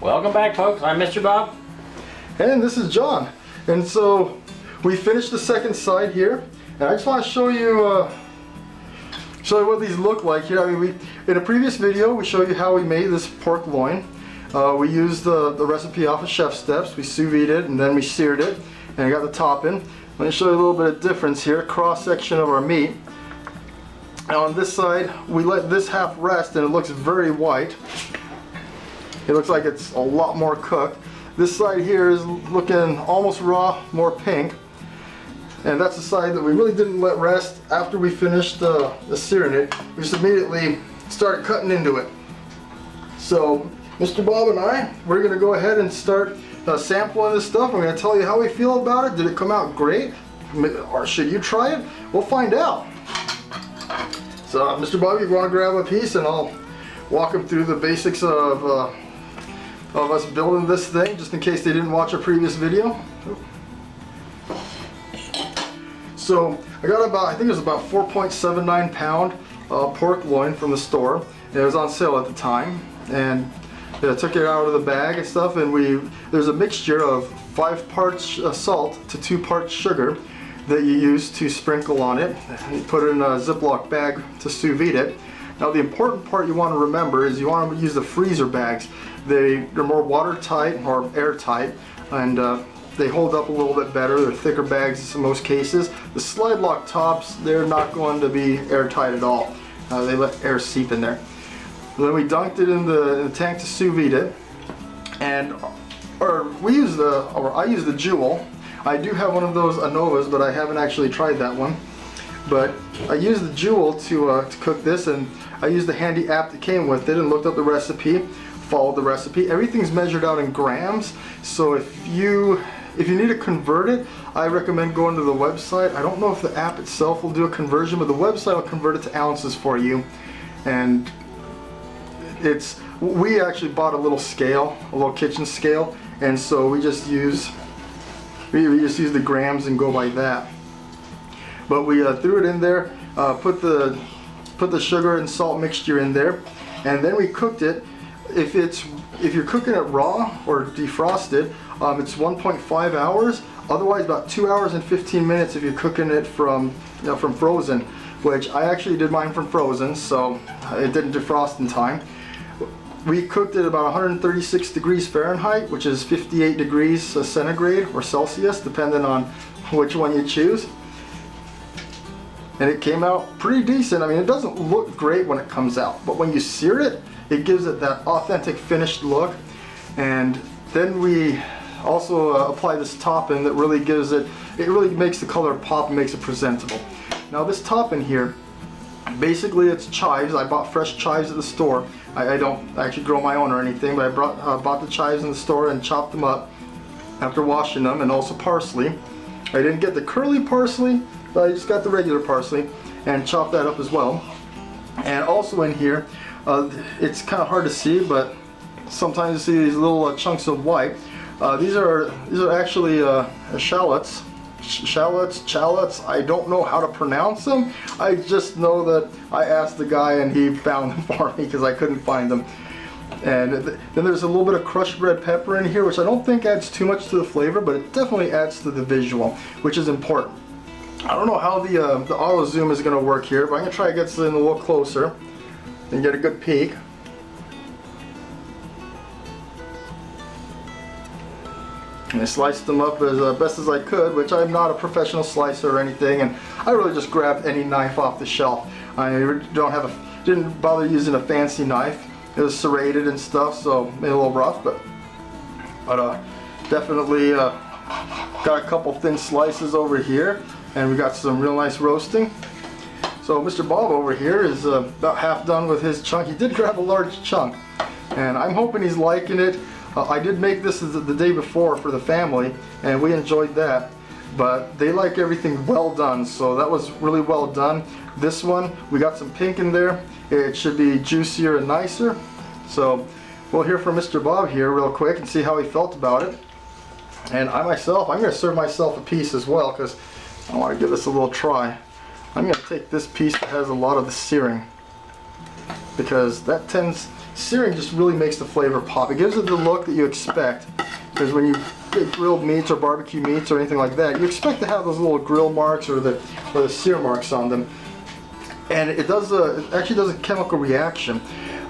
Welcome back, folks. I'm Mr. Bob. And this is John. And so we finished the second side here, and I just want to show you what these look like here. I mean, in a previous video we showed you how we made this pork loin. We used the recipe off of ChefSteps. We sous vide it and then we seared it, and I got the topping. Let me show you a little bit of difference here. Cross section of our meat. Now on this side we let this half rest, and it looks very white. It looks like it's a lot more cooked. This side here is looking almost raw, more pink. And that's the side that we really didn't let rest after we finished the searing it. We just immediately started cutting into it. So Mr. Bob and I, we're going to go ahead and start sampling this stuff. I'm going to tell you how we feel about it. Did it come out great? Or should you try it? We'll find out. So Mr. Bob, you want to grab a piece and I'll walk him through the basics of us building this thing, just in case they didn't watch our previous video. So I got about, I think it was about 4.79 pound pork loin from the store. It was on sale at the time, and I took it out of the bag and stuff, and there's a mixture of 5 parts salt to 2 parts sugar that you use to sprinkle on it. You put it in a Ziploc bag to sous vide it. Now the important part you want to remember is you want to use the freezer bags. They're more watertight or airtight, and they hold up a little bit better. They're thicker bags in most cases. The slide lock tops, they're not going to be airtight at all. They let air seep in there. Then we dunked it in the tank to sous vide it, and I use the Joule. I do have one of those Anovas, but I haven't actually tried that one. But I used the Joule to cook this, and I used the handy app that came with it and looked up the recipe, followed the recipe. Everything's measured out in grams, so if you need to convert it, I recommend going to the website. I don't know if the app itself will do a conversion, but the website will convert it to ounces for you. And we actually bought a little scale, a little kitchen scale, and so we just use the grams and go by that. But we threw it in there, put the sugar and salt mixture in there, and then we cooked it. If you're cooking it raw or defrosted, it's 1.5 hours. Otherwise, about 2 hours and 15 minutes if you're cooking it from frozen, which I actually did mine from frozen, so it didn't defrost in time. We cooked it about 136 degrees Fahrenheit, which is 58 degrees centigrade or Celsius, depending on which one you choose. And it came out pretty decent. I mean, it doesn't look great when it comes out, but when you sear it, it gives it that authentic finished look. And then we also apply this topping that really gives it really makes the color pop and makes it presentable. Now this topping here, basically it's chives. I bought fresh chives at the store. I don't actually grow my own or anything, but I bought the chives in the store and chopped them up after washing them, and also parsley. I didn't get the curly parsley, but I just got the regular parsley and chopped that up as well. And also in here, it's kind of hard to see, but sometimes you see these little chunks of white. These are actually shallots. Shallots, I don't know how to pronounce them. I just know that I asked the guy and he found them for me because I couldn't find them. And then there's a little bit of crushed red pepper in here, which I don't think adds too much to the flavor, but it definitely adds to the visual, which is important. I don't know how the auto zoom is going to work here, but I'm going to try to get this in a little closer and get a good peek. And I sliced them up as best as I could, which I'm not a professional slicer or anything, and I really just grabbed any knife off the shelf. I didn't bother using a fancy knife. It was serrated and stuff, so made it a little rough, but definitely got a couple thin slices over here, and we got some real nice roasting. So Mr. Bob over here is about half done with his chunk. He did grab a large chunk, and I'm hoping he's liking it. I did make this the day before for the family, and we enjoyed that, but they like everything well done, so that was really well done. This one, we got some pink in there. It should be juicier and nicer. So we'll hear from Mr. Bob here real quick and see how he felt about it. And I'm going to serve myself a piece as well, because I want to give this a little try. I'm going to take this piece that has a lot of the searing. because searing just really makes the flavor pop. It gives it the look that you expect, because when you get grilled meats or barbecue meats or anything like that, you expect to have those little grill marks or the sear marks on them. And it actually does a chemical reaction.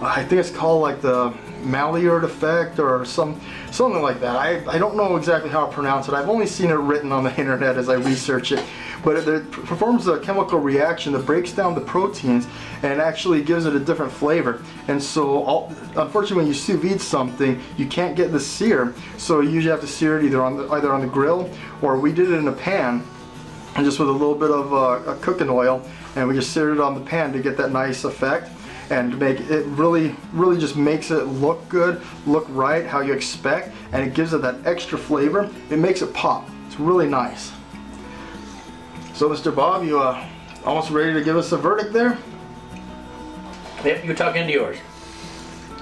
I think it's called like the Maillard effect or something like that. I don't know exactly how to pronounce it. I've only seen it written on the internet as I research it. But it performs a chemical reaction that breaks down the proteins and actually gives it a different flavor. And so, unfortunately, when you sous vide something, you can't get the sear. So you usually have to sear it either on the grill, or we did it in a pan, and just with a little bit of cooking oil, and we just seared it on the pan to get that nice effect. And to make it really just makes it look good, look right, how you expect, and it gives it that extra flavor. It makes it pop. It's really nice. So, Mr. Bob, you almost ready to give us a verdict there? Yep, you tuck into yours.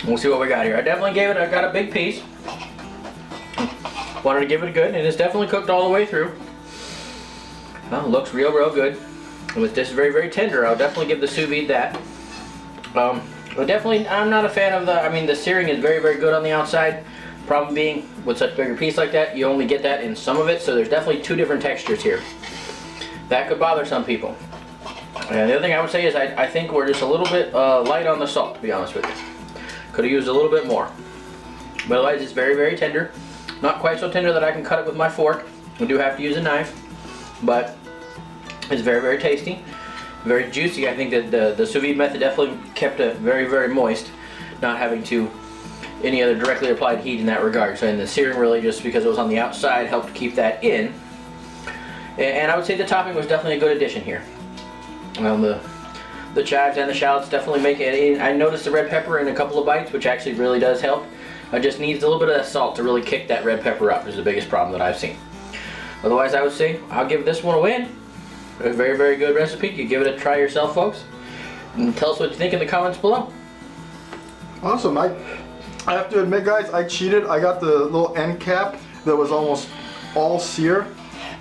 We'll see what we got here. I definitely I got a big piece. Wanted to give it a good, and it's definitely cooked all the way through. Well, it looks real good. And with this very tender, I'll definitely give the sous vide that. But definitely, I'm not a fan of the searing is very good on the outside. Problem being, with such a bigger piece like that, you only get that in some of it, so there's definitely two different textures here. That could bother some people. And the other thing I would say is I think we're just a little bit light on the salt, to be honest with you. Could have used a little bit more. But otherwise, it's very tender. Not quite so tender that I can cut it with my fork. We do have to use a knife, but it's very tasty. Very juicy. I think that the sous vide method definitely kept it very moist, not having to any other directly applied heat in that regard. So in the searing, really just because it was on the outside, helped keep that in. And I would say the topping was definitely a good addition here. The chives and the shallots definitely make it. I noticed the red pepper in a couple of bites, which actually really does help. It just needs a little bit of that salt to really kick that red pepper up, is the biggest problem that I've seen. Otherwise, I would say I'll give this one a win. A very good recipe. You give it a try yourself, folks. And tell us what you think in the comments below. Awesome. I have to admit, guys, I cheated. I got the little end cap that was almost all sear.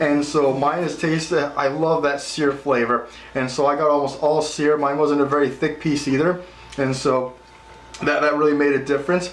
And so mine is tasted. I love that sear flavor. And so I got almost all sear. Mine wasn't a very thick piece either. And so that really made a difference.